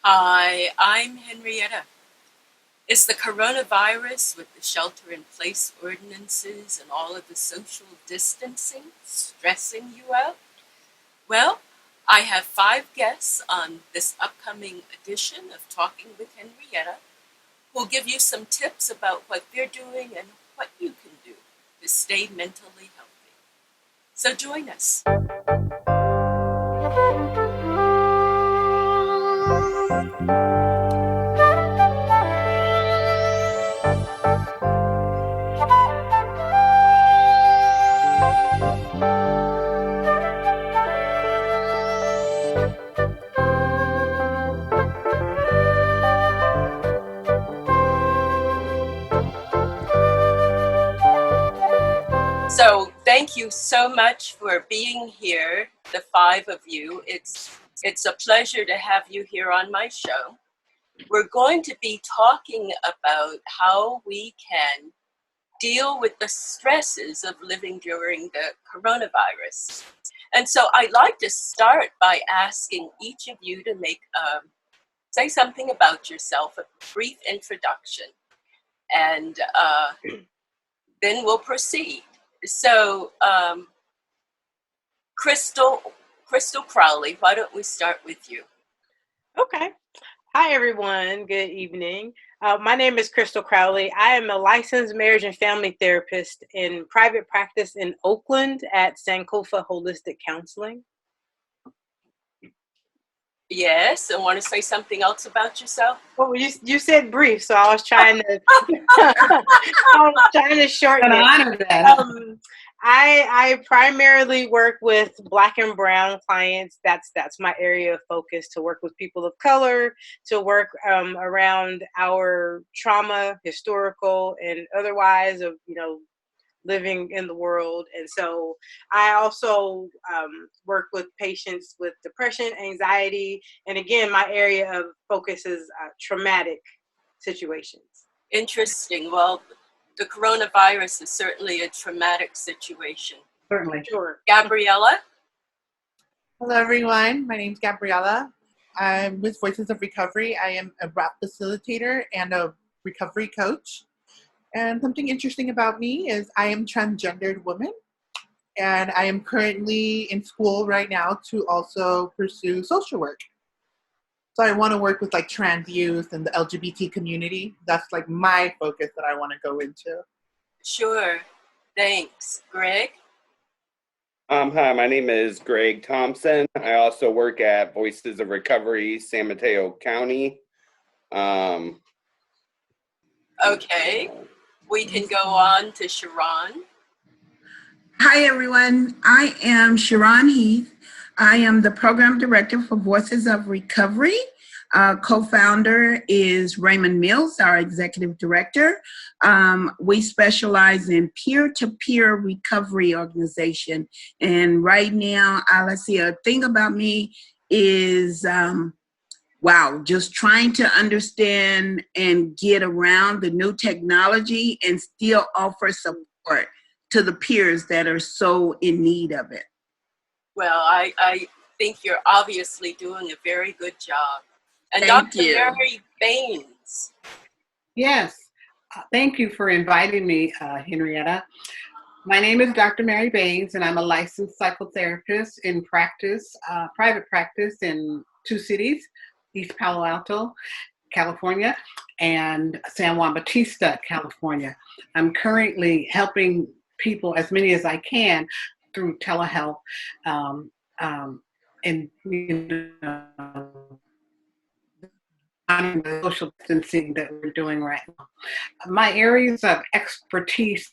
Hi, I'm Henrietta. Is the coronavirus with the shelter-in-place ordinances and all of the social distancing stressing you out? Well, I have 5 guests on this upcoming edition of Talking with Henrietta who'll give you some tips about what they're doing and what you can do to stay mentally healthy. So join us. So thank you so much for being here, the 5 of you. It's a pleasure to have you here on my show. We're going to be talking about how we can deal with the stresses of living during the coronavirus. And so I'd like to start by asking each of you to say something about yourself, a brief introduction, and then we'll proceed. So, Crystal Crowley, why don't we start with you? Okay. Hi, everyone. Good evening. My name is Crystal Crowley. I am a licensed marriage and family therapist in private practice in Oakland at Sankofa Holistic Counseling. Yes, and want to say something else about yourself? Well, you said brief, so I was trying to shorten it. I primarily work with Black and Brown clients. That's my area of focus, to work with people of color, to work around our trauma, historical and otherwise, of living in the world. And so I also work with patients with depression, anxiety, and again, my area of focus is traumatic situations. Interesting. Well, the coronavirus is certainly a traumatic situation. Certainly. Sure. Gabriella? Hello, everyone. My name is Gabriella. I'm with Voices of Recovery. I am a RAP facilitator and a recovery coach. And something interesting about me is I am a transgendered woman, and I am currently in school right now to also pursue social work. So I want to work with like trans youth and the LGBT community. That's like my focus that I want to go into. Sure. Thanks. Greg? Hi, my name is Greg Thompson. I also work at Voices of Recovery, San Mateo County. Okay. We can go on to Sharon. Hi, everyone. I am Sharon Heath. I am the program director for Voices of Recovery. Co-founder is Raymond Mills, our executive director. We specialize in peer-to-peer recovery organization. And right now, let's see, a thing about me is, just trying to understand and get around the new technology and still offer support to the peers that are so in need of it. Well, I think you're obviously doing a very good job. And Thank Dr. you. Mary Bains. Yes. Thank you for inviting me, Henrietta. My name is Dr. Mary Bains, and I'm a licensed psychotherapist in practice, private practice in 2 cities, East Palo Alto, California, and San Juan Bautista, California. I'm currently helping people, as many as I can, through telehealth and the social distancing that we're doing right now. My areas of expertise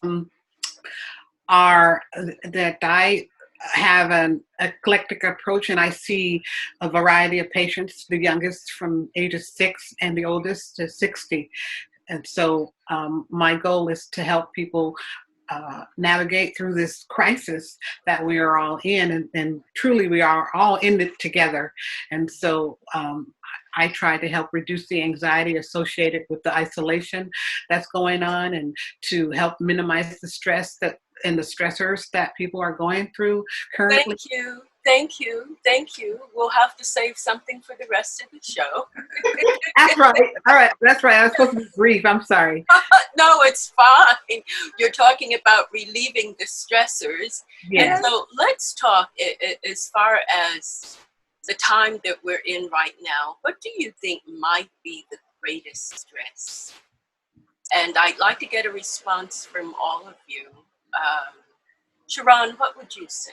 are that I have an eclectic approach, and I see a variety of patients, the youngest from ages 6 and the oldest to 60. And so my goal is to help people navigate through this crisis that we are all in, and truly we are all in it together. And so I try to help reduce the anxiety associated with the isolation that's going on, and to help minimize the stress and the stressors that people are going through currently. Thank you. Thank you. We'll have to save something for the rest of the show. That's right. All right. That's right. I was supposed to be brief. I'm sorry. No, it's fine. You're talking about relieving the stressors. Yes. And so let's talk as far as the time that we're in right now. What do you think might be the greatest stress? And I'd like to get a response from all of you. Sharon, what would you say?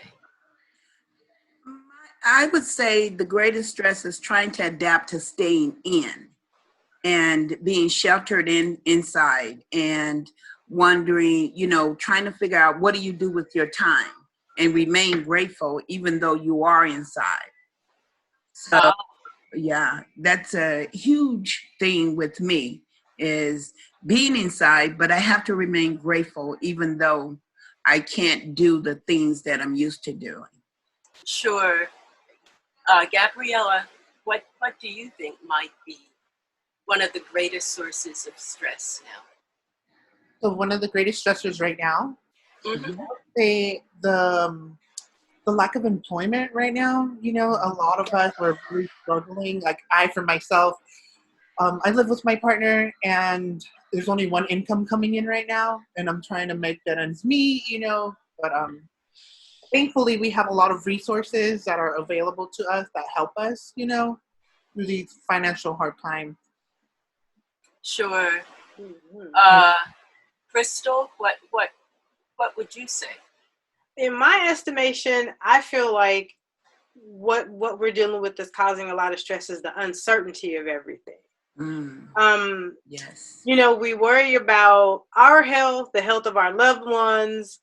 I would say the greatest stress is trying to adapt to staying in and being sheltered inside and wondering, trying to figure out what do you do with your time and remain grateful even though you are inside. So yeah, that's a huge thing with me is being inside, but I have to remain grateful even though I can't do the things that I'm used to doing. Sure. Gabriella, what do you think might be one of the greatest sources of stress now? So one of the greatest stressors right now, Mm-hmm. the lack of employment right now. A lot of us are really struggling. Like I, for myself, I live with my partner, and there's only one income coming in right now, and I'm trying to make that ends meet. But thankfully, we have a lot of resources that are available to us that help us, through these financial hard times. Sure. Crystal, what would you say? In my estimation, I feel like what we're dealing with that's causing a lot of stress is the uncertainty of everything. Yes. We worry about our health, the health of our loved ones,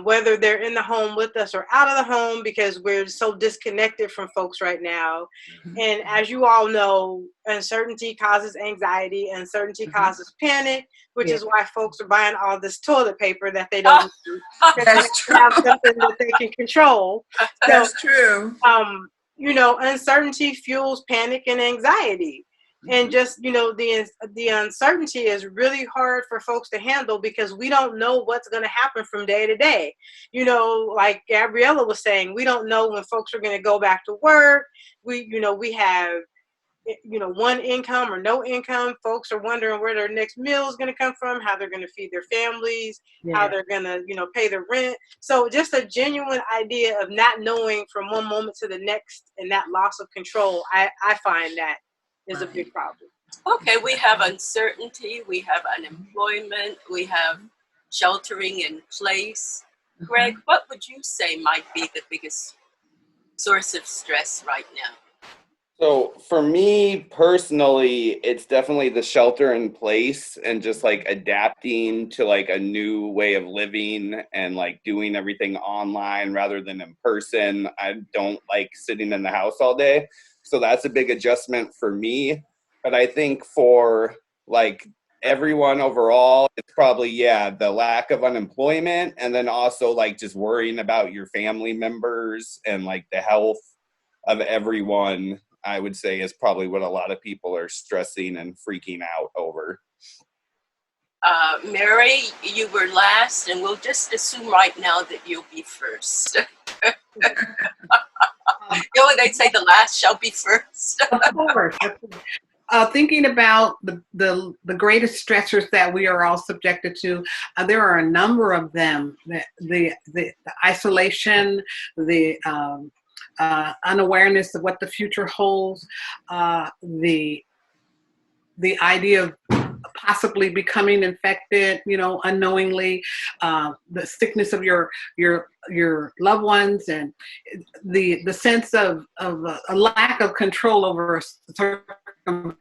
whether they're in the home with us or out of the home, because we're so disconnected from folks right now. Mm-hmm. And as you all know, uncertainty causes anxiety, uncertainty causes panic, which is why folks are buying all this toilet paper that they don't need, That's they have something that they can control. That's true. Uncertainty fuels panic and anxiety. And just, the uncertainty is really hard for folks to handle because we don't know what's going to happen from day to day. Like Gabriella was saying, we don't know when folks are going to go back to work. We have, one income or no income. Folks are wondering where their next meal is going to come from, how they're going to feed their families, how they're going to, pay their rent. So just a genuine idea of not knowing from one moment to the next and that loss of control, I find that is a big problem. Okay, we have uncertainty, we have unemployment, we have sheltering in place. Greg, what would you say might be the biggest source of stress right now? So for me personally, it's definitely the shelter in place and just like adapting to like a new way of living and like doing everything online rather than in person. I don't like sitting in the house all day. So that's a big adjustment for me. But I think for like everyone overall, it's probably, the lack of unemployment, and then also like just worrying about your family members and like the health of everyone, I would say is probably what a lot of people are stressing and freaking out over. Mary, you were last, and we'll just assume right now that you'll be first. They'd say the last shall be first. Of course. Thinking about the greatest stressors that we are all subjected to, there are a number of them. The isolation, the unawareness of what the future holds, the idea of possibly becoming infected, unknowingly, the sickness of your loved ones, and the sense of a lack of control over a circumstance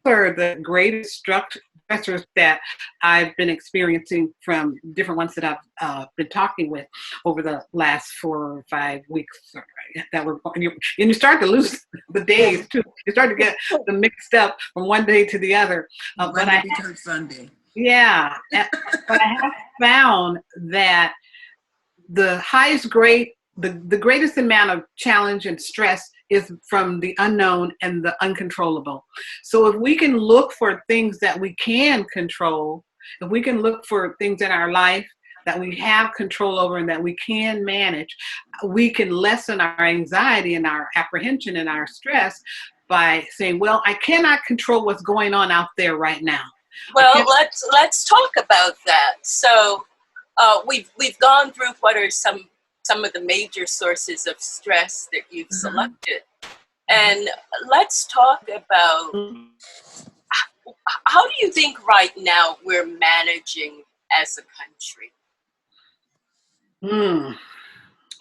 are the greatest stressors that I've been experiencing from different ones that I've been talking with over the last 4 or 5 weeks. That were, and you start to lose the days too. You start to get them mixed up from one day to the other. But I becomes Sunday. Yeah, but I have found that the the greatest amount of challenge and stress is from the unknown and the uncontrollable. So if we can look for things that we can control, if we can look for things in our life that we have control over and that we can manage, we can lessen our anxiety and our apprehension and our stress by saying, well, I cannot control what's going on out there right now. Well, let's talk about that. So we've gone through what are some of the major sources of stress that you've selected. And let's talk about how do you think right now we're managing as a country?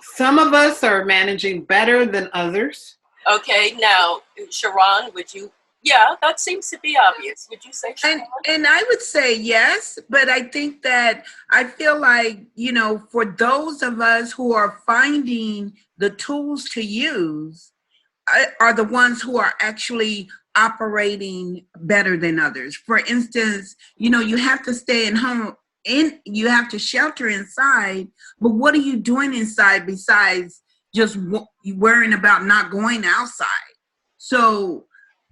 Some of us are managing better than others. Okay, now, Sharon, would you? Yeah, that seems to be obvious. Would you say, Sharon? And I would say yes, but I think that I feel like, you know, for those of us who are finding the tools to use are the ones who are actually operating better than others. For instance, you know, you have to stay at home you have to shelter inside, but what are you doing inside besides just worrying about not going outside? So,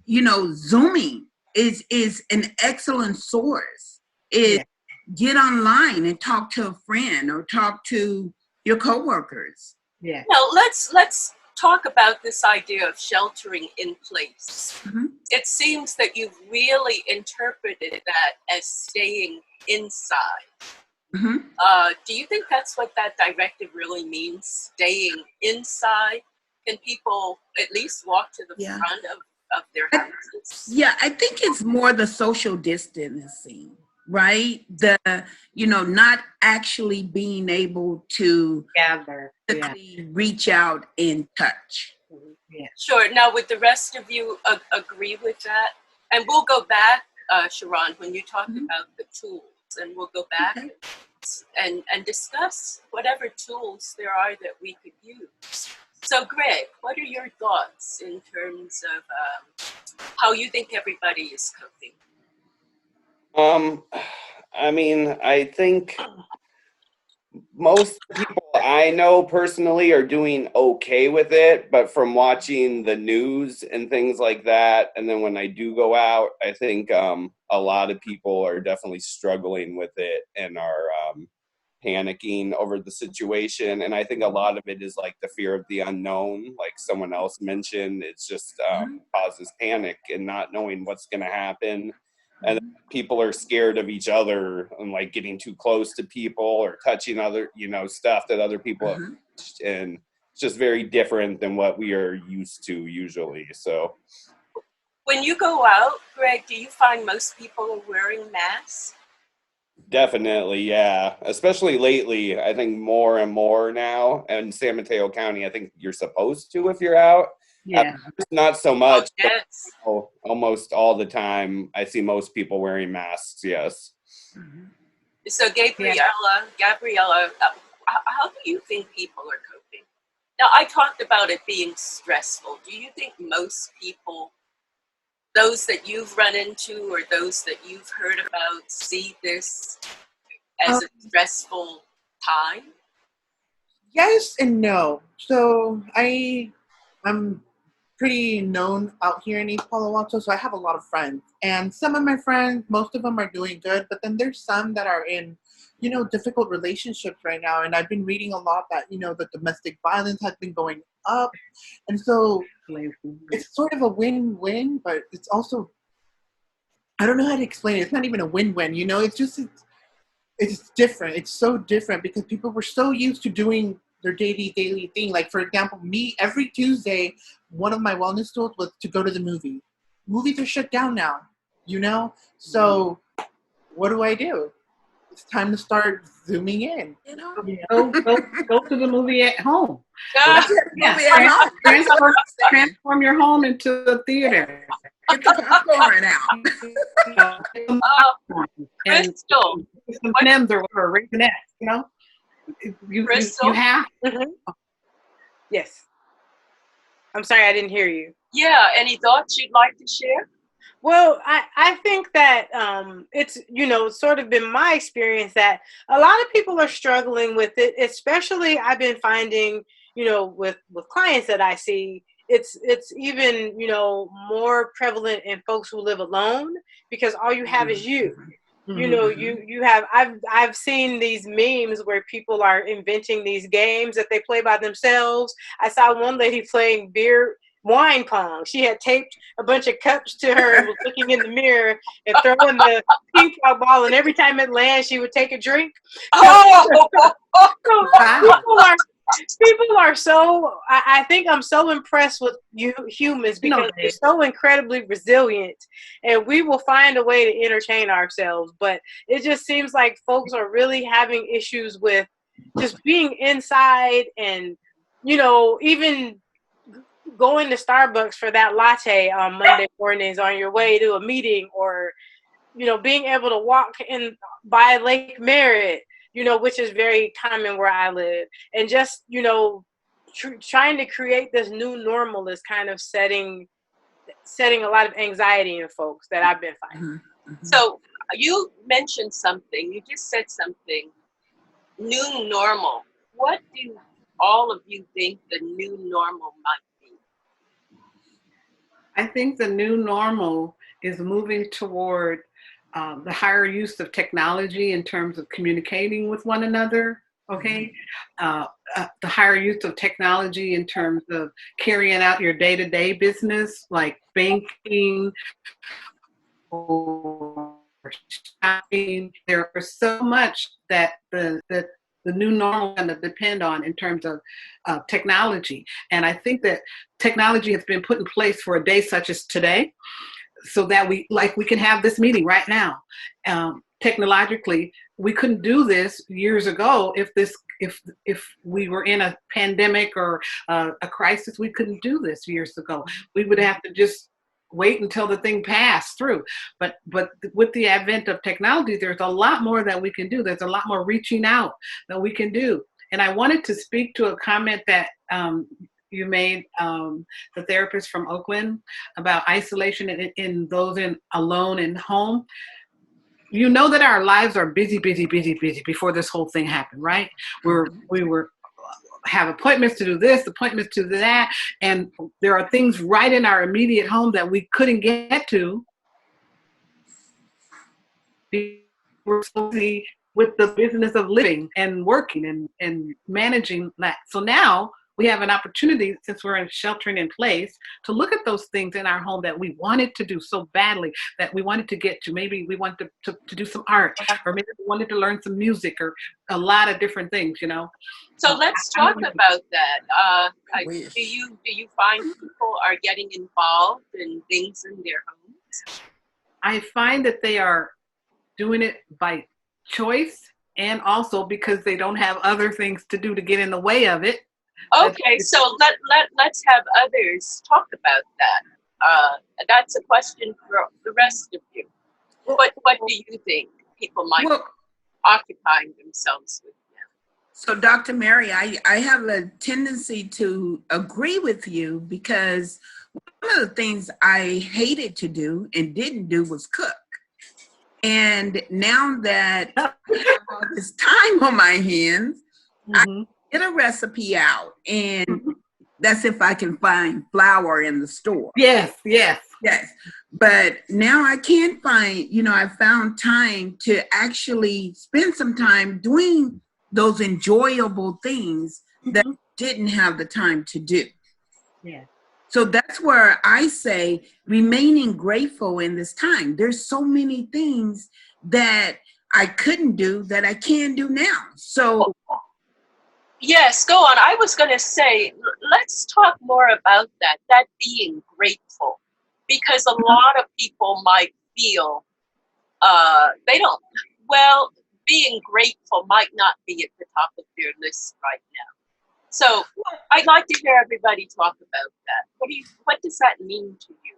you know, Zooming is an excellent source. Get online and talk to a friend or talk to your coworkers. Yeah. Now, let's talk about this idea of sheltering in place. It seems that you've really interpreted that as staying inside. Do you think that's what that directive really means, staying inside? Can people at least walk to the front of their houses? Yeah, I think it's more the social distancing, right? You know, not actually being able to Gather, reach out and touch. Yeah. Sure. Now, would the rest of you agree with that? And we'll go back, Sharon, when you talk about the tools, and we'll go back and discuss whatever tools there are that we could use. So, Greg, what are your thoughts in terms of how you think everybody is coping? I mean, I think most people I know personally are doing okay with it, but from watching the news and things like that, and then when I do go out, I think a lot of people are definitely struggling with it and are panicking over the situation. And I think a lot of it is like the fear of the unknown, like someone else mentioned. It's just causes panic and not knowing what's going to happen. And people are scared of each other and like getting too close to people or touching other, you know, stuff that other people have touched. And it's just very different than what we are used to usually. So when you go out, Greg, do you find most people are wearing masks? Definitely, yeah. Especially lately, I think more and more now. And San Mateo County, I think you're supposed to if you're out. Yeah. Not so much. Oh, yes. But almost all the time, I see most people wearing masks, yes. So Gabriella, how do you think people are coping? Now, I talked about it being stressful. Do you think most people, those that you've run into or those that you've heard about, see this as a stressful time? Yes and no. So I'm pretty known out here in East Palo Alto, so I have a lot of friends. And some of my friends, most of them are doing good, but then there's some that are in, you know, difficult relationships right now. And I've been reading a lot that, you know, the domestic violence has been going up. And so it's sort of a win-win, but it's also, I don't know how to explain it. It's not even a win-win, you know, it's different. It's so different because people were so used to doing their daily thing. Like, for example, me, every Tuesday, one of my wellness tools was to go to the movie. Movies are shut down now, you know? So what do? It's time to start zooming in. You know? Go to the movie at home. Yeah. Transform your home into a theater. Get the popcorn out. Crystal. Some M&Ms or Raisinets, you know? You have. Yes. I'm sorry, I didn't hear you. Yeah, any thoughts you'd like to share? Well, I think that it's, you know, sort of been my experience that a lot of people are struggling with it, especially I've been finding, you know, with clients that I see, it's even, you know, more prevalent in folks who live alone because all you have is you. You know, you have I've seen these memes where people are inventing these games that they play by themselves. I saw one lady playing wine pong. She had taped a bunch of cups to her and was looking in the mirror and throwing the ping pong ball, and every time it lands she would take a drink. Oh! So people are so, I think I'm so impressed with you humans because they're so incredibly resilient, and we will find a way to entertain ourselves. But it just seems like folks are really having issues with just being inside, and, you know, even going to Starbucks for that latte on Monday mornings on your way to a meeting, or, you know, being able to walk in by Lake Merritt, you know, which is very common where I live, and just, you know, trying to create this new normal is kind of setting a lot of anxiety in folks that I've been finding. So you mentioned something. You just said something. New normal. What do all of you think the new normal might be? I think the new normal is moving toward the higher use of technology in terms of communicating with one another, okay? The higher use of technology in terms of carrying out your day-to-day business, like banking or shopping. There's so much that the new normal is going to depend on in terms of technology. And I think that technology has been put in place for a day such as today, so that we can have this meeting right now. Technologically, we couldn't do this years ago if we were in a pandemic or a crisis. We couldn't do this years ago. We would have to just wait until the thing passed through. But with the advent of technology, there's a lot more that we can do. There's a lot more reaching out that we can do. And I wanted to speak to a comment that you made, the therapist from Oakland, about isolation in those alone in home. You know that our lives are busy before this whole thing happened, right? We have appointments to do this, appointments to do that, and there are things right in our immediate home that we couldn't get to. We're so busy with the business of living and working and managing that. So now we have an opportunity, since we're in sheltering in place, to look at those things in our home that we wanted to do so badly, that we wanted to get to. Maybe we wanted to do some art, or maybe we wanted to learn some music, or a lot of different things, you know. So let's talk about that. Do you find people are getting involved in things in their homes? I find that they are doing it by choice, and also because they don't have other things to do to get in the way of it. Okay, so let's have others talk about that. That's a question for the rest of you. What do you think people might be occupying themselves with now? So, Dr. Mary, I have a tendency to agree with you, because one of the things I hated to do and didn't do was cook. And now that I have all this time on my hands, I get a recipe out, and that's if I can find flour in the store. Yes. But now I can't find, I found time to actually spend some time doing those enjoyable things that I didn't have the time to do. Yeah. So that's where I say remaining grateful in this time. There's so many things that I couldn't do that I can do now. So yes, go on. I was going to say, let's talk more about that being grateful, because a lot of people might feel being grateful might not be at the top of their list right now. So I'd like to hear everybody talk about that. What does that mean to you?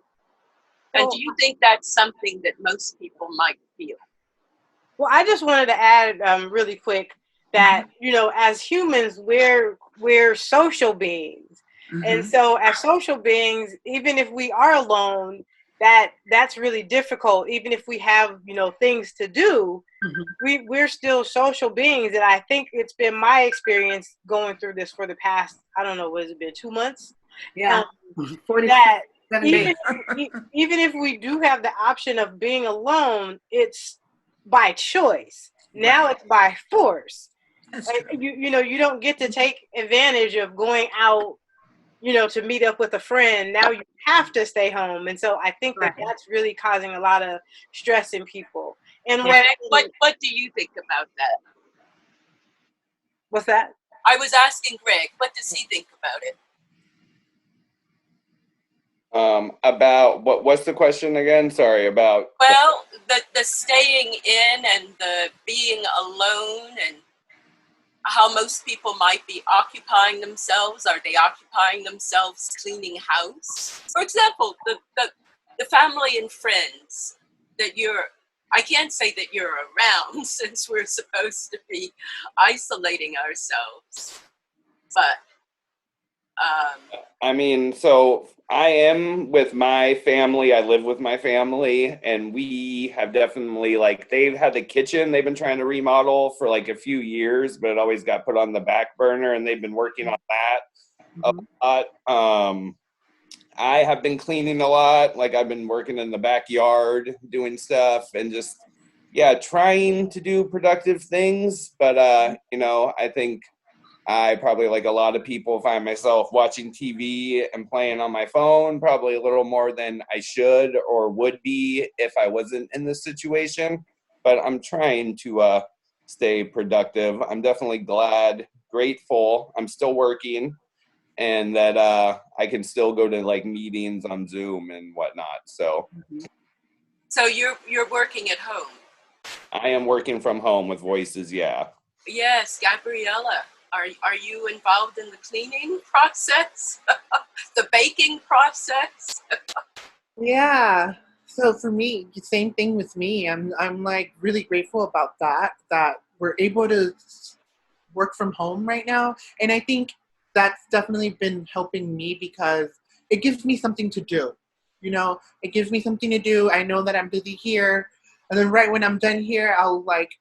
And do you think that's something that most people might feel? Well, I just wanted to add really quick that, as humans, we're social beings. And so as social beings, even if we are alone, that's really difficult. Even if we have, things to do, we're still social beings. And I think it's been my experience going through this for the past, I don't know, what has it been, 2 months? Yeah. That even if we do have the option of being alone, it's by choice. Now it's by force. That's Like, true. you don't get to take advantage of going out, to meet up with a friend. Now you have to stay home. And so I think that Right. that's really causing a lot of stress in people. And Greg, what do you think about that? what's that? I was asking Greg, what does he think about it? About what's the question again? Sorry, about. Well, the staying in and the being alone and how most people might be occupying themselves. Are they occupying themselves cleaning house? For example, the family and friends that I can't say that you're around since we're supposed to be isolating ourselves, but I mean, so I am with my family. I live with my family, and we have definitely, like, they've had the kitchen they've been trying to remodel for like a few years, but it always got put on the back burner, and they've been working on that a lot. I have been cleaning a lot. Like, I've been working in the backyard doing stuff and just, trying to do productive things. But, I think I probably, like a lot of people, find myself watching TV and playing on my phone probably a little more than I should or would be if I wasn't in this situation. But I'm trying to stay productive. I'm definitely grateful. I'm still working, and that I can still go to like meetings on Zoom and whatnot. So you're working at home. I am working from home with Voices. Yeah. Yes, Gabriella. Are you involved in the cleaning process? The baking process? Yeah. So for me, the same thing with me. I'm like really grateful about that we're able to work from home right now. And I think that's definitely been helping me because it gives me something to do. It gives me something to do. I know that I'm busy here. And then right when I'm done here, I'll like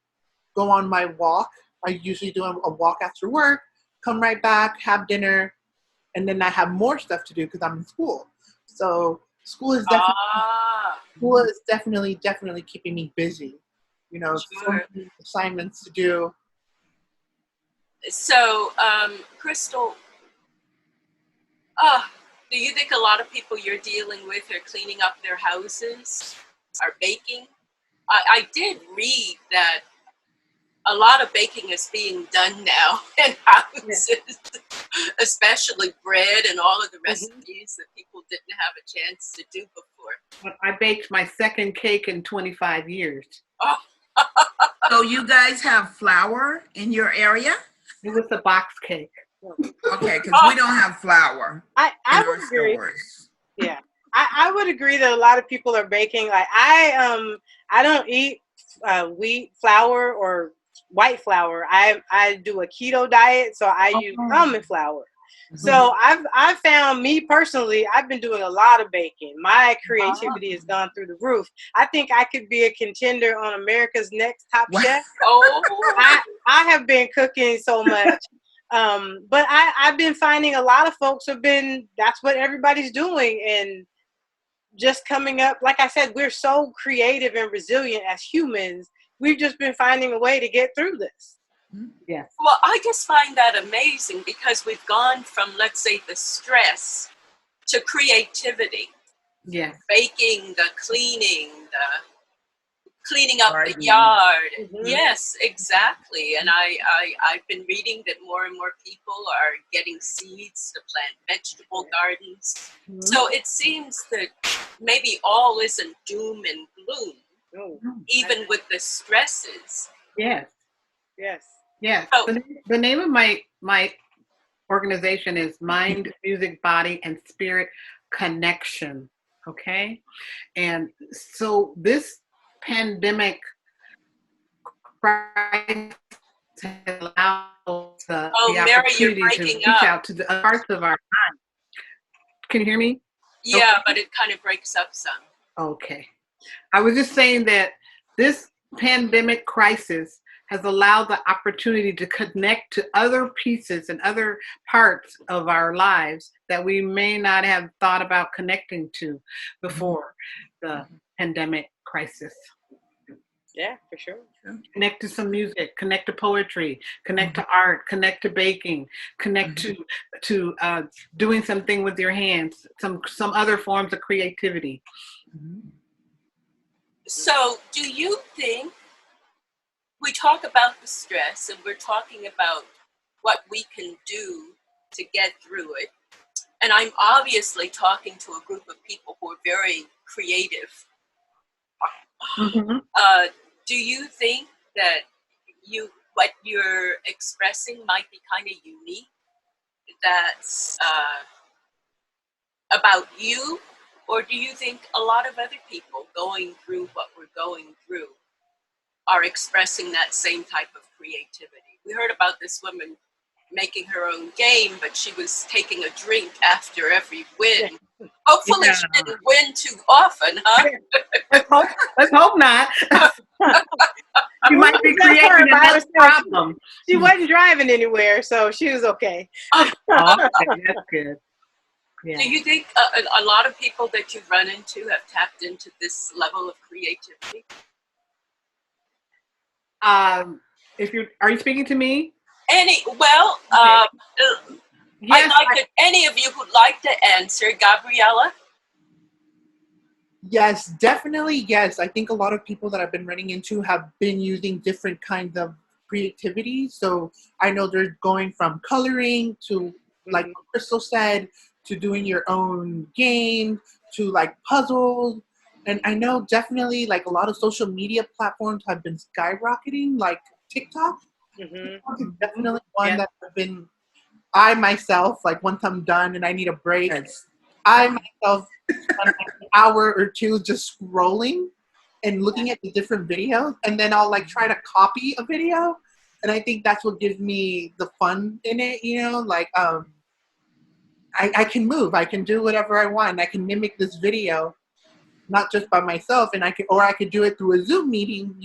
go on my walk. I usually do a walk after work, come right back, have dinner, and then I have more stuff to do because I'm in school. So school is definitely keeping me busy. So many assignments to do. So, Crystal, do you think a lot of people you're dealing with are cleaning up their houses, are baking? I did read that a lot of baking is being done now in houses, especially bread and all of the recipes that people didn't have a chance to do before. I baked my second cake in 25 years. Oh. So you guys have flour in your area? It was a box cake. Okay, because we don't have flour. I would agree. Stores. Yeah, I would agree that a lot of people are baking. Like I don't eat wheat flour or white flour. I do a keto diet, so I use almond flour. So I've found, me personally, I've been doing a lot of baking. My creativity has gone through the roof. I think I could be a contender on America's Next Top Chef. I have been cooking so much. But I've been finding a lot of folks that's what everybody's doing, and just coming up, like I said, we're so creative and resilient as humans. We've just been finding a way to get through this. Yes. Well, I just find that amazing because we've gone from, let's say, the stress to creativity. Yes. Baking, the cleaning up the yard. Yes, exactly. And I've been reading that more and more people are getting seeds to plant vegetable gardens. So it seems that maybe all isn't doom and gloom, even with the stresses. Yes. Yes. Yes. The name of my organization is Mind, Music, Body, and Spirit Connection. Okay. And so this pandemic crisis has allowed the opportunity to reach out to the parts of our mind. Can you hear me? Yeah, okay. But it kind of breaks up some. Okay. I was just saying that this pandemic crisis has allowed the opportunity to connect to other pieces and other parts of our lives that we may not have thought about connecting to before the pandemic crisis. Yeah, for sure. Connect to some music, connect to poetry, connect to art, connect to baking, connect to doing something with your hands, some other forms of creativity. So do you think, we talk about the stress and we're talking about what we can do to get through it, and I'm obviously talking to a group of people who are very creative. Do you think that what you're expressing might be kind of unique, that's about you? Or do you think a lot of other people going through what we're going through are expressing that same type of creativity? We heard about this woman making her own game, but she was taking a drink after every win. Hopefully she didn't win too often, huh? Let's hope not. You might be creating another problem. She wasn't driving anywhere, so she was okay. Okay, that's good. Yeah. Do you think a lot of people that you've run into have tapped into this level of creativity? Are you speaking to me? Yes, I'd like any of you who'd like to answer. Gabriella? Yes, definitely. Yes, I think a lot of people that I've been running into have been using different kinds of creativity. So I know they're going from coloring to, like Crystal said, to doing your own game, to like puzzles. And I know definitely like a lot of social media platforms have been skyrocketing, like TikTok. TikTok is definitely one that I myself, like once I'm done and I need a break, I myself spend like an hour or two just scrolling and looking at the different videos, and then I'll like try to copy a video. And I think that's what gives me the fun in it, like I can move, I can do whatever I want, I can mimic this video, not just by myself, and I could do it through a Zoom meeting,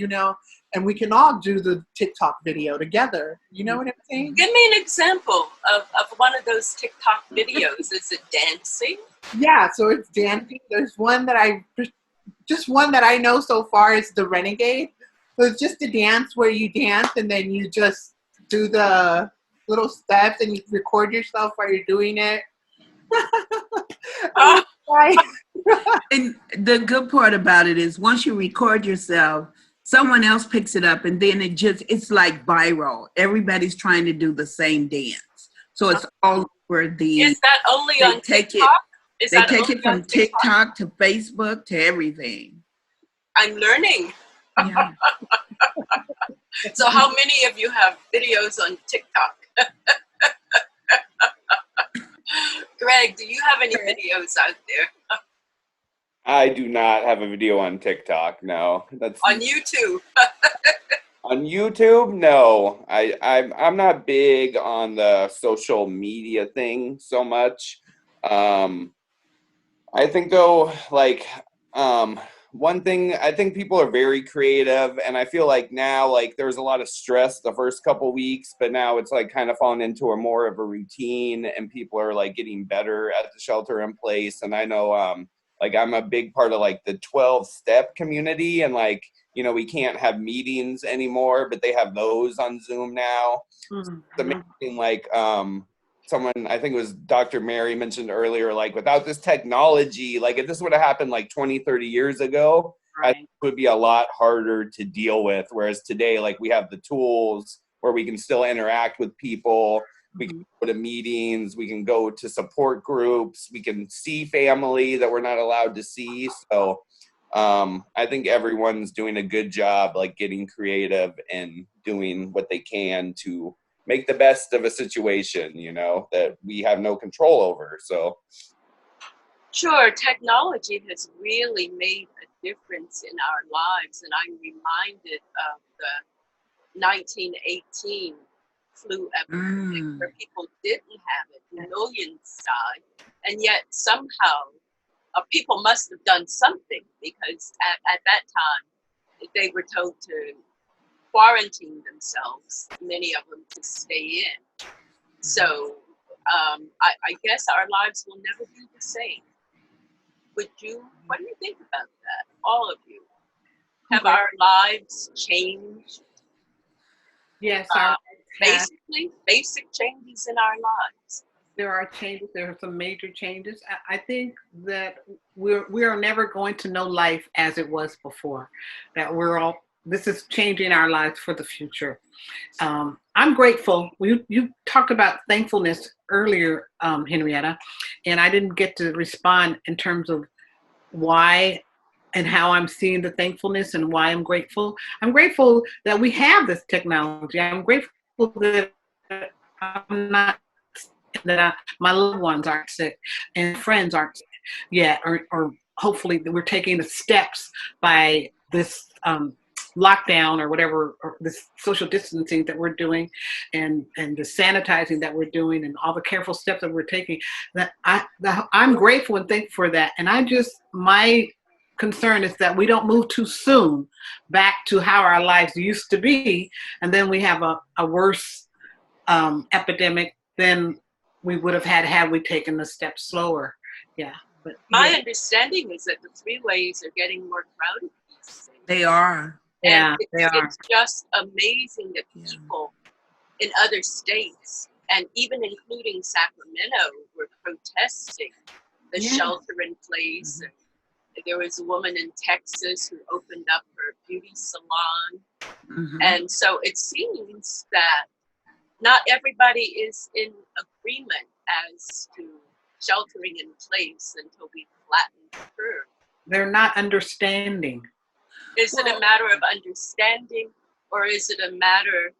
and we can all do the TikTok video together. You know what I'm saying? Give me an example of one of those TikTok videos. Is it dancing? Yeah, so it's dancing. There's one that I know so far is the Renegade. So it's just a dance where you dance and then you just do the little steps and you record yourself while you're doing it. And the good part about it is once you record yourself, someone else picks it up and then it's like viral. Everybody's trying to do the same dance. So it's all over the... Is that only on TikTok? They take it from TikTok to Facebook to everything. I'm learning. Yeah. So how many of you have videos on TikTok? Greg, do you have any videos out there? I do not have a video on TikTok. No, that's on YouTube. On YouTube, no. I'm not big on the social media thing so much. I think though, like, one thing, I think people are very creative, and I feel like now, like, there's a lot of stress the first couple weeks, but now it's like kind of fallen into a more of a routine, and people are like getting better at the shelter in place. And I know, like, I'm a big part of like the 12-step community, and like, we can't have meetings anymore, but they have those on Zoom now. Mm-hmm. The main thing, like, someone, I think it was Dr. Mary, mentioned earlier, like, without this technology, like, if this would have happened like 20, 30 years ago, right, I think it would be a lot harder to deal with. Whereas today, like, we have the tools where we can still interact with people. We can go to meetings, we can go to support groups, we can see family that we're not allowed to see. So I think everyone's doing a good job, like, getting creative and doing what they can to make the best of a situation, that we have no control over. So sure, technology has really made a difference in our lives, and I'm reminded of the 1918 flu epidemic, where people didn't have it, millions died, and yet somehow people must have done something, because at that time they were told to quarantine themselves, many of them to stay in. So I guess our lives will never be the same. What do you think about that, all of you? Have our lives changed? Yes, Basic changes in our lives. there are changes. There are some major changes. I think that we are never going to know life as it was before. That this is changing our lives for the future. I'm grateful. You talked about thankfulness earlier, Henrietta, and I didn't get to respond in terms of why and how I'm seeing the thankfulness and why I'm grateful. I'm grateful that we have this technology. I'm grateful that I'm not, my loved ones aren't sick and friends aren't sick yet, or hopefully that we're taking the steps by this lockdown or whatever, or this social distancing that we're doing, and the sanitizing that we're doing, and all the careful steps that we're taking. That I'm grateful and thankful for that. And my concern is that we don't move too soon back to how our lives used to be, and then we have a worse epidemic than we would have had we taken the steps slower. Yeah. But my understanding is that the freeways are getting more crowded these days. They are. Yeah, they are. It's just amazing that people in other states, and even including Sacramento, were protesting the shelter in place. And there was a woman in Texas who opened up her beauty salon. And so it seems that not everybody is in agreement as to sheltering in place until we flatten the curve. They're not understanding. Is it a matter of understanding, or is it a matter,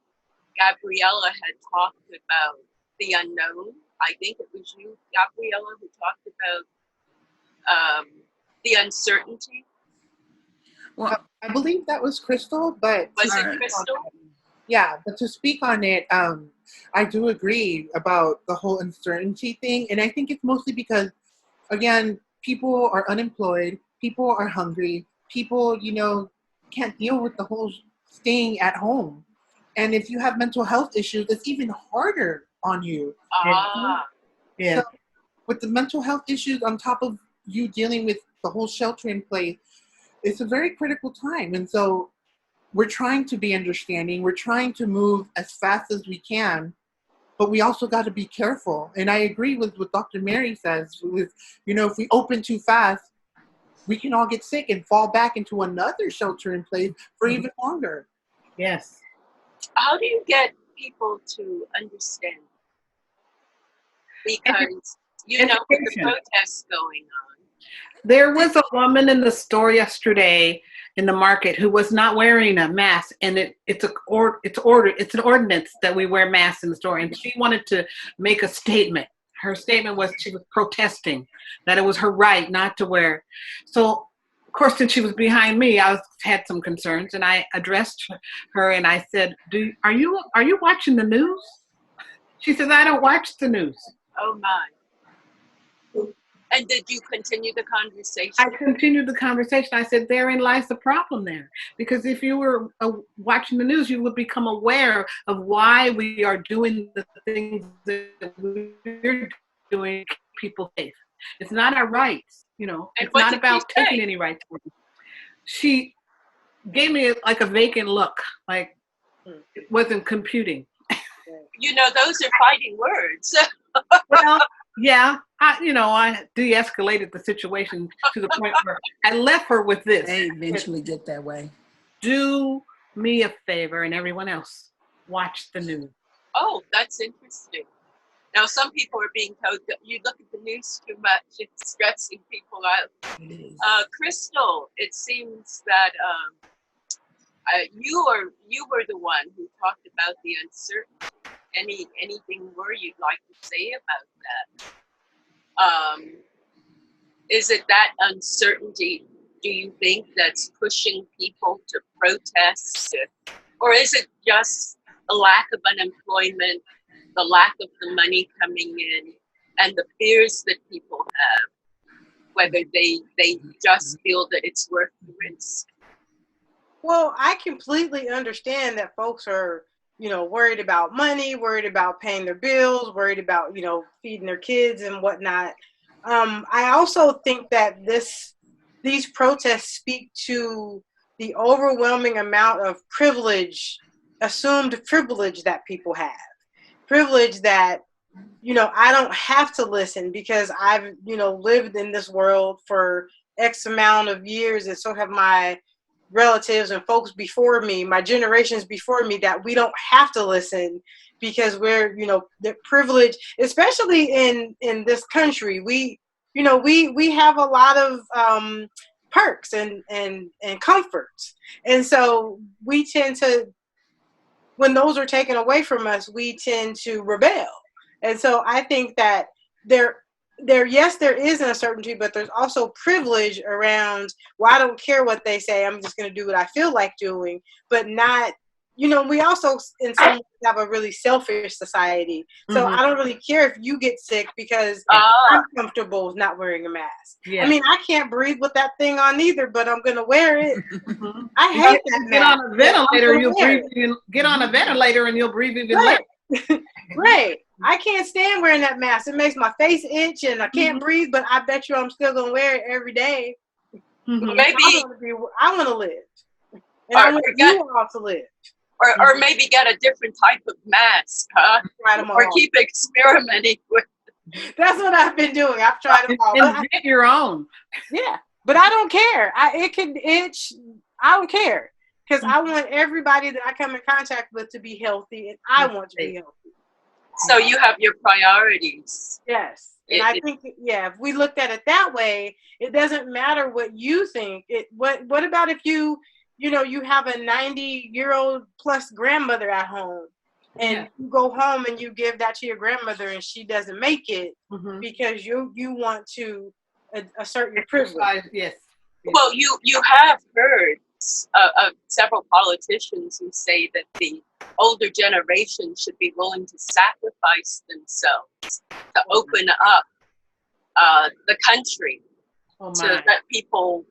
Gabriella had talked about the unknown. I think it was you, Gabriella, who talked about the uncertainty. Well, I believe that was Crystal, but was it Crystal? Yeah, but to speak on it, I do agree about the whole uncertainty thing, and I think it's mostly because, again, people are unemployed, people are hungry, people, can't deal with the whole staying at home, and if you have mental health issues, it's even harder on you. Yeah. So with the mental health issues on top of you dealing with the whole shelter in place, it's a very critical time, and so we're trying to be understanding. We're trying to move as fast as we can, but we also got to be careful. And I agree with what Dr. Mary says. With, if we open too fast, we can all get sick and fall back into another shelter in place for even longer. Yes. How do you get people to understand? Because, with the protests going on. There was a woman in the store yesterday in the market who was not wearing a mask, and it's an ordinance that we wear masks in the store, and she wanted to make a statement. Her statement was she was protesting that it was her right not to wear. So, of course, since she was behind me, I had some concerns, and I addressed her and I said, "Are you watching the news?" She says, "I don't watch the news." Oh my. And did you continue the conversation? I continued the conversation. I said, therein lies the problem there. Because if you were watching the news, you would become aware of why we are doing the things that we're doing to keep people safe. It's not our rights, It's not about taking any rights. She gave me like a vacant look, like it wasn't computing. Those are fighting words. Well, yeah, I de-escalated the situation to the point where I left her with this. They eventually get that way. Do me a favor and everyone else, watch the news. Oh, that's interesting. Now, some people are being told that you look at the news too much, it's stressing people out. Crystal, it seems that you were the one who talked about the uncertainty. Anything more you'd like to say about that? Is it that uncertainty, do you think, that's pushing people to protest? Or is it just a lack of unemployment, the lack of the money coming in, and the fears that people have, whether they just feel that it's worth the risk? Well, I completely understand that folks are worried about money, worried about paying their bills, worried about, feeding their kids and whatnot. I also think that these protests speak to, the overwhelming amount of privilege, assumed privilege that people have. Privilege that, you know, I don't have to listen because I've, you know, lived in this world for X amount of years, and so have my relatives and folks before me, my generations before me, that we don't have to listen because we're, you know, the privilege, especially in this country, we, you know, we have a lot of perks and comforts. And so we tend to, when those are taken away from us, we tend to rebel. And so I think that yes, there is an uncertainty, but there's also privilege around, well, I don't care what they say, I'm just going to do what I feel like doing, but not, you know, we also in some ways have a really selfish society. So I don't really care if you get sick because I'm comfortable not wearing a mask. Yeah. I mean, I can't breathe with that thing on either, but I'm going to wear it. I hate that mask. Get on a ventilator, you'll breathe. Get on a ventilator and you'll breathe even less. Right. I can't stand wearing that mask. It makes my face itch and I can't breathe, but I bet you I'm still going to wear it every day. Maybe I want to live. And I want you all to live. Or maybe get a different type of mask, huh? Or keep experimenting with. That's what I've been doing. I've tried them all. Invent your own. Yeah, but I don't care. It can itch. I don't care because I want everybody that I come in contact with to be healthy, and I want to be healthy. So you have your priorities. Yes, and I think if we looked at it that way, it doesn't matter what you think. What about if you know, you have a 90-year-old plus grandmother at home and you go home and you give that to your grandmother and she doesn't make it because you want to assert your privilege. Yes. Well, you have heard of several politicians who say that the older generation should be willing to sacrifice themselves to open up the country so that people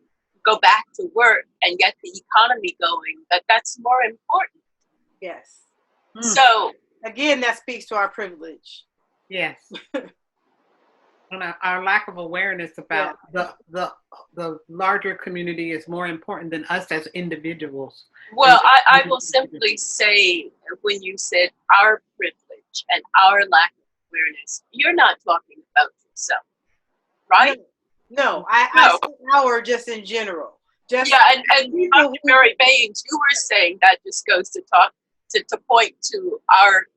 go back to work and get the economy going, that's more important. Yes. So again, that speaks to our privilege. Yes. And our lack of awareness about the larger community is more important than us as individuals. Well, I will simply say, when you said our privilege and our lack of awareness, you're not talking about yourself, right? No, I said our just in general. And Dr. Mary Bains, you were saying that just goes to point to our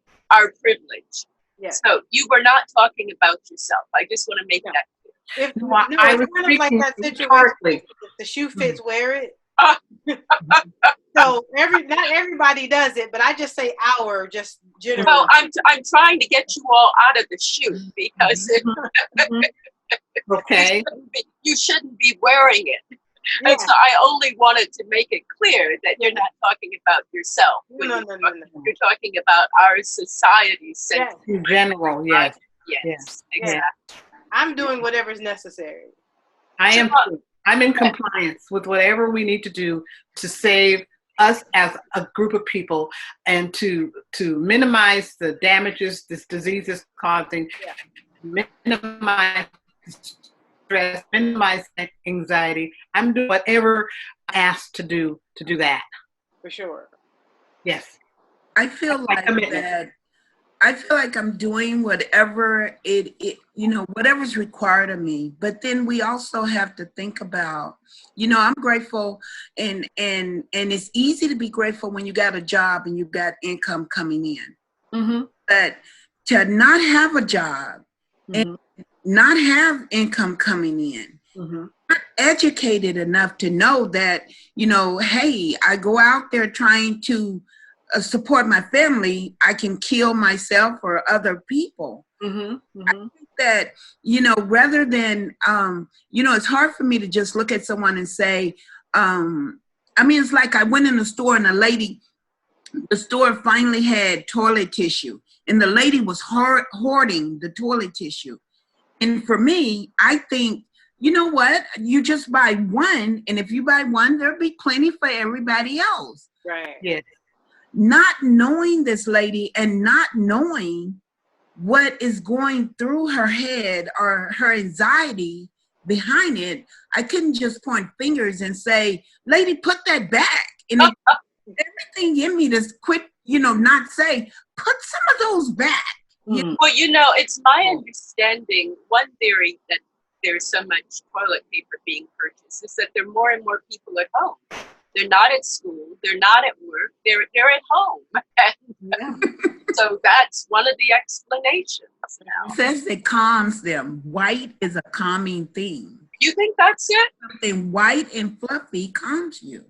privilege. Yeah. So you were not talking about yourself. I just want to make that clear. I was kind of like that situation. If the shoe fits, wear it. So not everybody does it, but I just say our just general. Well, I'm trying to get you all out of the shoe because okay. You shouldn't be wearing it. Yeah. And so I only wanted to make it clear that you're not talking about yourself. No. You're talking about our society. Yes. In general, yes. Yes, exactly. I'm doing whatever's necessary. I'm in compliance with whatever we need to do to save us as a group of people and to minimize the damages this disease is causing, minimize stress, minimize anxiety. I'm doing whatever I'm asked to do that. For sure. Yes. I feel like that. I feel like I'm doing whatever whatever's required of me. But then we also have to think about, I'm grateful and it's easy to be grateful when you got a job and you've got income coming in. Mm-hmm. But to not have a job and not have income coming in, not educated enough to know that, hey, I go out there trying to support my family, I can kill myself or other people. I think that, rather than, it's hard for me to just look at someone and say, it's like I went in the store and the store finally had toilet tissue and the lady was hoarding the toilet tissue. And for me, I think, you know what, you just buy one, and if you buy one, there'll be plenty for everybody else. Right. Yes. Not knowing this lady and not knowing what is going through her head or her anxiety behind it, I couldn't just point fingers and say, lady, put that back. And everything in me just quit, not say, put some of those back. Well, it's my understanding, one theory that there's so much toilet paper being purchased is that there are more and more people at home. They're not at school, they're not at work, they're at home. So that's one of the explanations now. It says it calms them. White is a calming theme. You think that's it? Something white and fluffy calms you.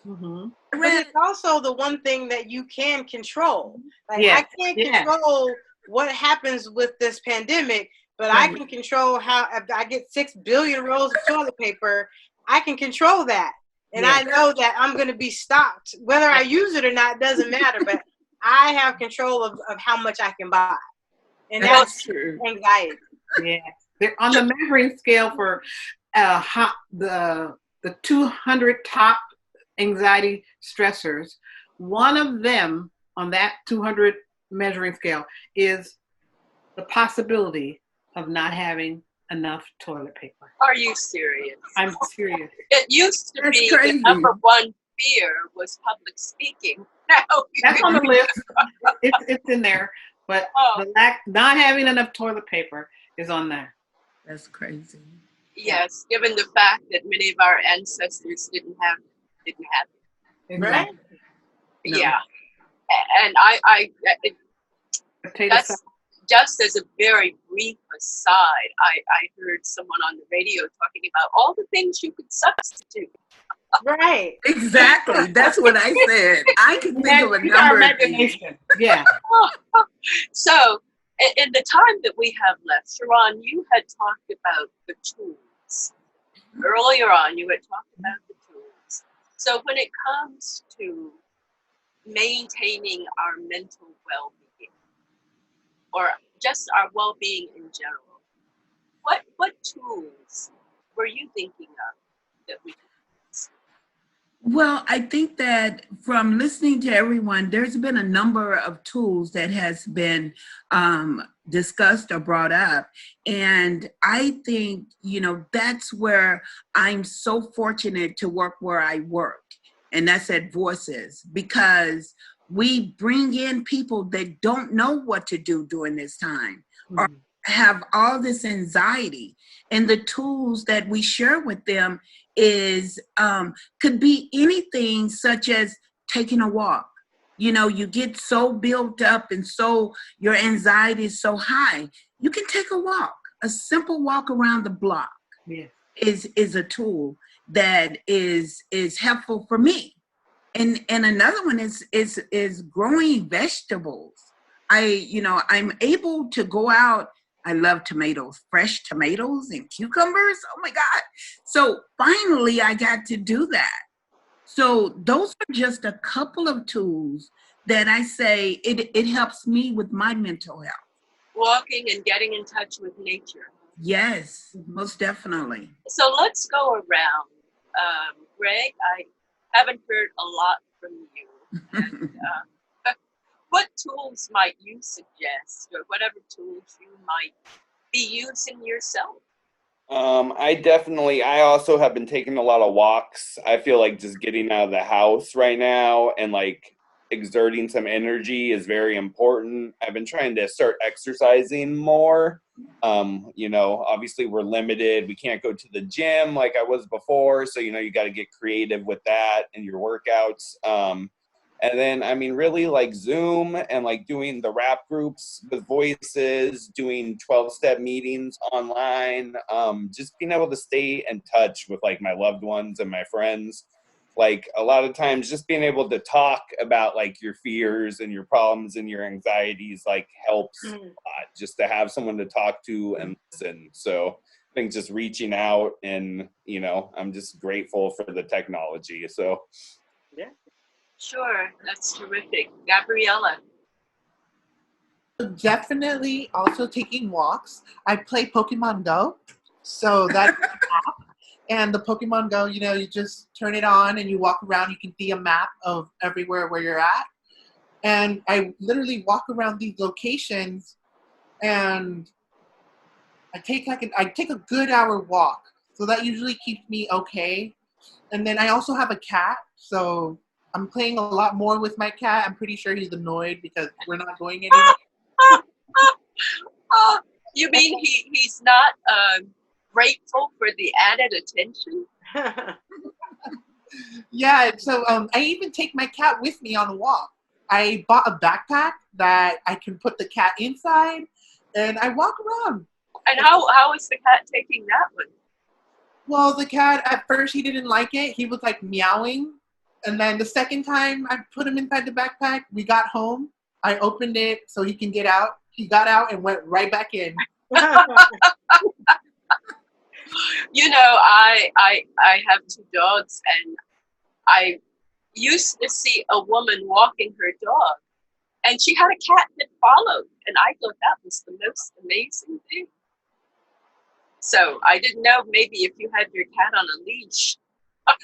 Mm-hmm. But it's also the one thing that you can control. Like I can't control what happens with this pandemic, but I can control how if I get 6 billion rolls of toilet paper. I can control that. And I know that I'm going to be stopped. Whether I use it or not doesn't matter, but I have control of how much I can buy. And that's true. Anxiety. Yeah. They're on the measuring scale for the 200 top anxiety stressors. One of them on that 200 measuring scale is the possibility of not having enough toilet paper. Are you serious? I'm serious. It used to be the number one fear was public speaking. Now that's on the list. It's in there, but not having enough toilet paper is on there. That's crazy. Yes, given the fact that many of our ancestors didn't have it. Exactly. Right? No. Yeah, and that's just as a very brief aside. I heard someone on the radio talking about all the things you could substitute. Right. Exactly. That's what I said. I can think of a number of things. Yeah. So, in the time that we have left, Sharon, you had talked about the tools. Earlier on, you had talked about the tools. So, when it comes to maintaining our mental well-being, or just our well-being in general, what tools were you thinking of that we could use? Well, I think that from listening to everyone, there's been a number of tools that has been discussed or brought up. And I think, that's where I'm so fortunate to work where I work. And that's at Voices, because we bring in people that don't know what to do during this time or have all this anxiety. And the tools that we share with them is could be anything, such as taking a walk. You get so built up and so your anxiety is so high. You can take a walk. A simple walk around the block is a tool that is helpful for me. And another one is growing vegetables. I'm able to go out. I love tomatoes, fresh tomatoes and cucumbers. Oh my God. So finally I got to do that. So those are just a couple of tools that I say it helps me with my mental health. Walking and getting in touch with nature. Yes, most definitely. So let's go around. Greg, I haven't heard a lot from you. And, what tools might you suggest, or whatever tools you might be using yourself? I also have been taking a lot of walks. I feel like just getting out of the house right now and like exerting some energy is very important. I've been trying to start exercising more. Obviously we're limited. We can't go to the gym like I was before. So, you got to get creative with that and your workouts. And then, really like Zoom and like doing the rap groups with Voices, doing 12-step meetings online, just being able to stay in touch with like my loved ones and my friends. Like a lot of times just being able to talk about like your fears and your problems and your anxieties like helps a lot, just to have someone to talk to and listen. So I think just reaching out and, I'm just grateful for the technology. So, yeah. Sure, that's terrific. Gabriella. Definitely also taking walks. I play Pokemon Go, so that's an app. And the Pokemon Go, you just turn it on and you walk around. You can see a map of everywhere where you're at. And I literally walk around these locations, and I take a good hour walk So that usually keeps me okay. And then I also have a cat, so I'm playing a lot more with my cat. I'm pretty sure he's annoyed because we're not going anywhere. Oh, you mean he's not grateful for the added attention? Yeah, so I even take my cat with me on a walk. I bought a backpack that I can put the cat inside, and I walk around. And how is the cat taking that one? Well, the cat, at first, he didn't like it. He was like meowing. And then the second time I put him inside the backpack, we got home. I opened it so he can get out. He got out and went right back in. You know, I have 2 dogs, and I used to see a woman walking her dog, and she had a cat that followed, and I thought that was the most amazing thing. So I didn't know, maybe if you had your cat on a leash. I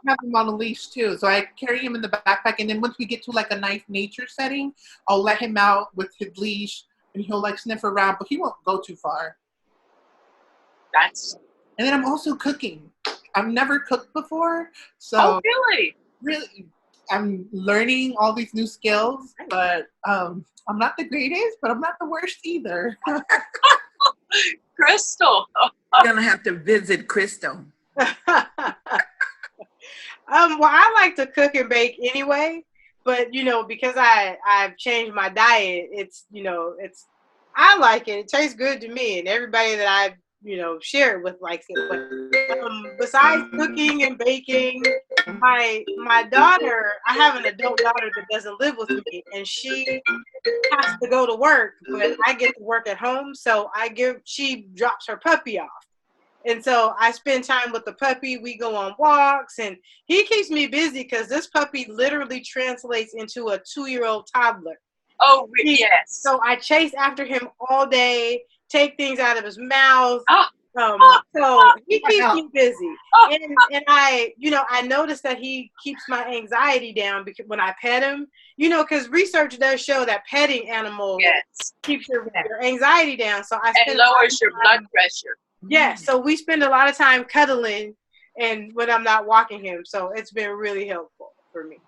have him on a leash too. So I carry him in the backpack, and then once we get to like a nice nature setting, I'll let him out with his leash, and he'll like sniff around, but he won't go too far. And then I'm also cooking. I've never cooked before, so oh, really? Really, I'm learning all these new skills, but I'm not the greatest, but I'm not the worst either. Crystal. You're gonna have to visit Crystal. Well, I like to cook and bake anyway, but you know, because I've changed my diet, it's, you know, I like it. It tastes good to me, and everybody that I've, you know, shared with likes it. But besides cooking and baking, my daughter, I have an adult daughter that doesn't live with me, and she has to go to work, but I get to work at home, so she drops her puppy off. And so I spend time with the puppy. We go on walks, and he keeps me busy because this puppy literally translates into a 2-year-old toddler. Oh, yes. So I chase after him all day, take things out of his mouth. So he keeps me busy. And I, you know, I noticed that he keeps my anxiety down because when I pet him, you know, because research does show that petting animals keeps your anxiety down. So and lowers your blood pressure. Yeah, so we spend a lot of time cuddling, and when I'm not walking him, so it's been really helpful for me.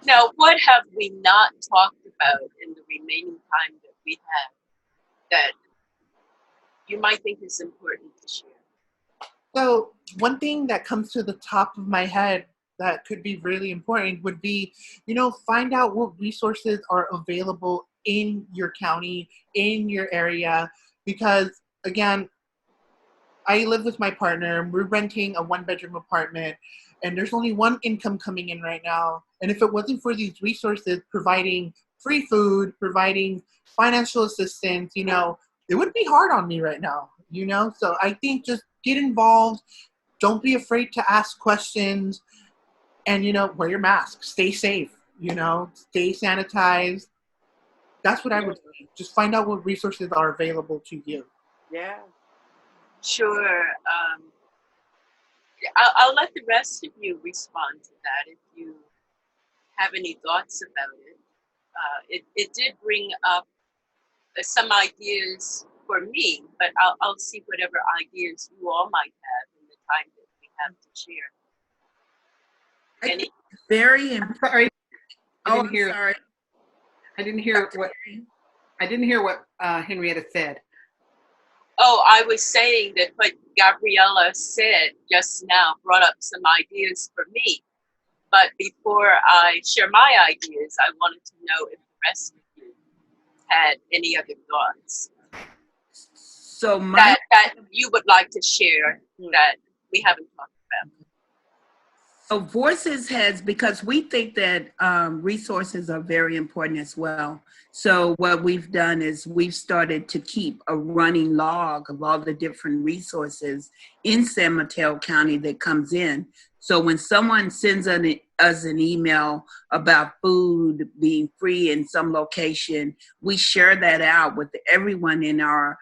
Now, what have we not talked about in the remaining time that we have that you might think is important to share? So one thing that comes to the top of my head that could be really important would be, you know, find out what resources are available in your county, in your area, because again, I live with my partner. We're renting a 1-bedroom apartment, and there's only one income coming in right now. And if it wasn't for these resources providing free food, providing financial assistance, you know, it would be hard on me right now, you know? So I think just get involved. Don't be afraid to ask questions, and, you know, wear your mask, stay safe, you know, stay sanitized. That's what I would say. Just find out what resources are available to you. Yeah. Sure. I'll let the rest of you respond to that if you have any thoughts about it. It did bring up some ideas for me, but I'll see whatever ideas you all might have in the time that we have to share. Any? Very I'm sorry. I'm sorry. I didn't hear what Henrietta said. Oh, I was saying that what Gabriella said just now brought up some ideas for me. But before I share my ideas, I wanted to know if the rest of you had any other thoughts So that you would like to share that we haven't talked about. So Voices has, because we think that resources are very important as well. So what we've done is we've started to keep a running log of all the different resources in San Mateo County that comes in. So when someone sends us an email about food being free in some location, we share that out with everyone in our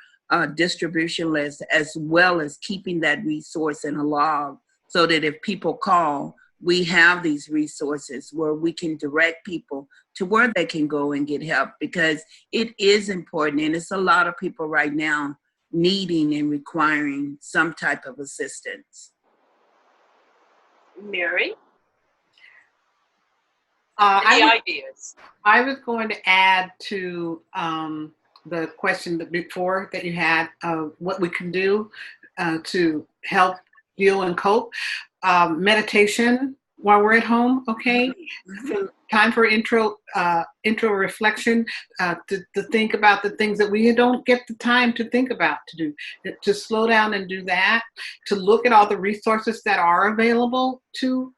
distribution list, as well as keeping that resource in a log, so that if people call, we have these resources where we can direct people to where they can go and get help, because it is important. And it's a lot of people right now needing and requiring some type of assistance. Mary, I any ideas? was going to add to the question before that you had of what we can do to help deal and cope. Meditation while we're at home, okay? So time for intro reflection, to think about the things that we don't get the time to think about, to slow down and do that, to look at all the resources that are available to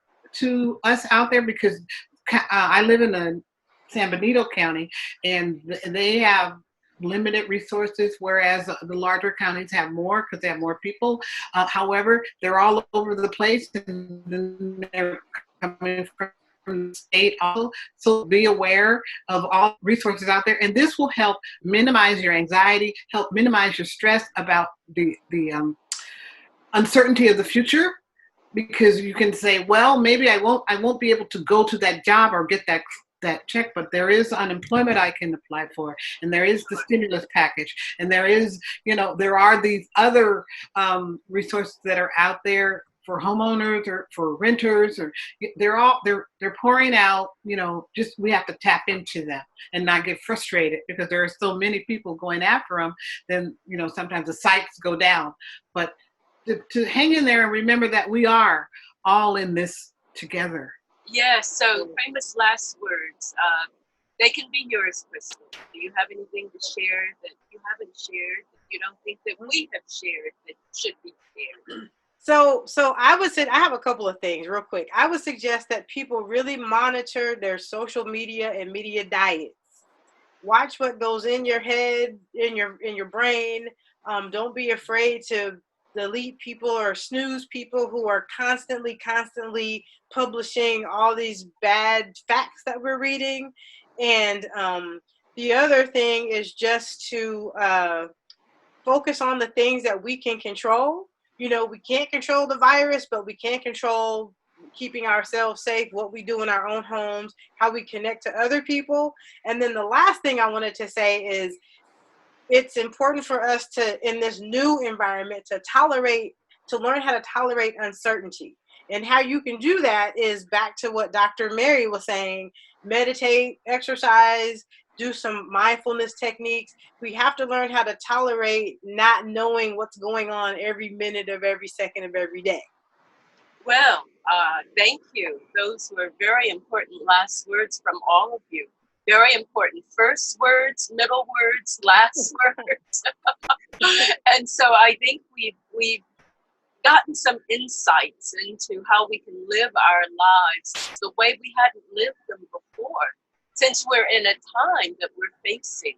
us out there, because I live in San Benito County, and they have limited resources, whereas the larger counties have more because they have more people. However, they're all over the place, and then they're coming from the state also. So be aware of all resources out there, and this will help minimize your anxiety, help minimize your stress about the uncertainty of the future, because you can say, well, maybe I won't be able to go to that job or get that check, but there is unemployment I can apply for, and there is the stimulus package, and there is, there are these other resources that are out there for homeowners or for renters, or they're pouring out, just we have to tap into them and not get frustrated because there are so many people going after them. Then, sometimes the sites go down, but to hang in there and remember that we are all in this together. Yes, so famous last words. They can be yours, Crystal. Do you have anything to share that you haven't shared, that you don't think that we have shared that should be shared? So I would say, I have a couple of things real quick. I would suggest that people really monitor their social media and media diets. Watch what goes in your head, in your brain. Don't be afraid to delete people or snooze people who are constantly publishing all these bad facts that we're reading. And the other thing is just to focus on the things that we can control. We can't control the virus, but we can control keeping ourselves safe, what we do in our own homes, how we connect to other people. And then the last thing I wanted to say is, it's important for us to, in this new environment, to learn how to tolerate uncertainty. And how you can do that is back to what Dr. Mary was saying: meditate, exercise, do some mindfulness techniques. We have to learn how to tolerate not knowing what's going on every minute of every second of every day. Well, thank you. Those were very important last words from all of you. Very important. First words, middle words, last words. And so I think we've gotten some insights into how we can live our lives the way we hadn't lived them before, since we're in a time that we're facing,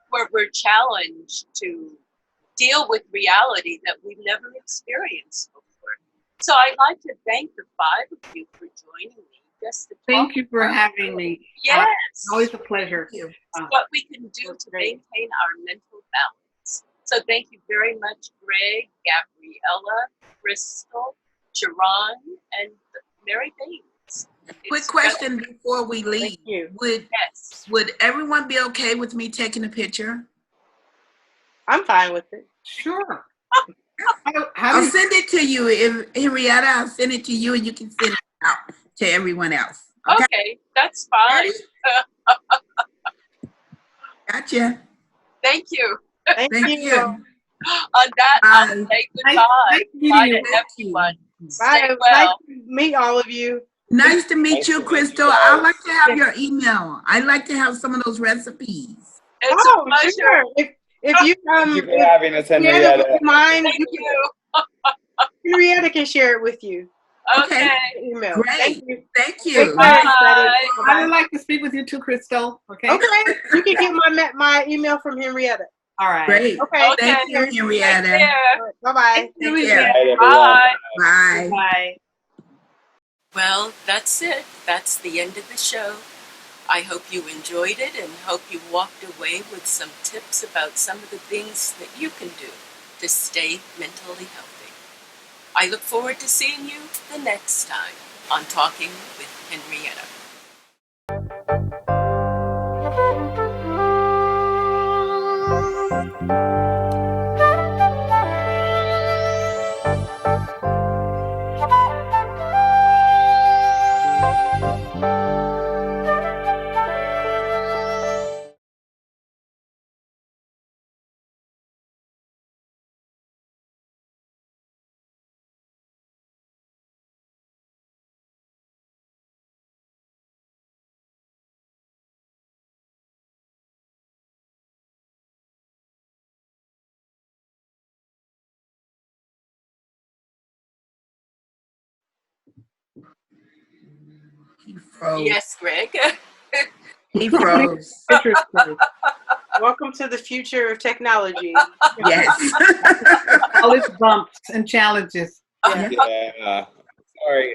where we're challenged to deal with reality that we've never experienced before. So I'd like to thank the five of you for joining me. Thank you for having me. Yes. Always a pleasure. What we can do to maintain our mental balance. So thank you very much, Greg, Gabriella, Crystal, Sharon, and Mary Bains. Quick question before we leave. Would everyone be okay with me taking a picture? I'm fine with it. Sure. I'll send it to you. If Henrietta, I'll send it to you and you can send it out to everyone else. Okay, that's fine. Gotcha. Thank you. Thank you. On that, I'll say goodbye. Bye to everyone. Stay well. Nice to meet all of you. Nice to meet you, Crystal. I'd like to have your email. I'd like to have some of those recipes. It's a pleasure. Sure. If you Thank you for having us, Henrietta. Henrietta can share it with you. Okay. Email. Great. Thank you. Bye. I would like to speak with you too, Crystal. Okay. Okay. You can get my email from Henrietta. All right. Great. Okay. Thank you, Henrietta. Right, bye-bye. Take care. Bye. Bye. Bye. Well, that's it. That's the end of the show. I hope you enjoyed it and hope you walked away with some tips about some of the things that you can do to stay mentally healthy. I look forward to seeing you the next time on Talking with Henrietta. He froze. Yes, Greg. He froze. Interesting. Welcome to the future of technology. Yes. All its bumps and challenges. Yeah. Yeah. Sorry.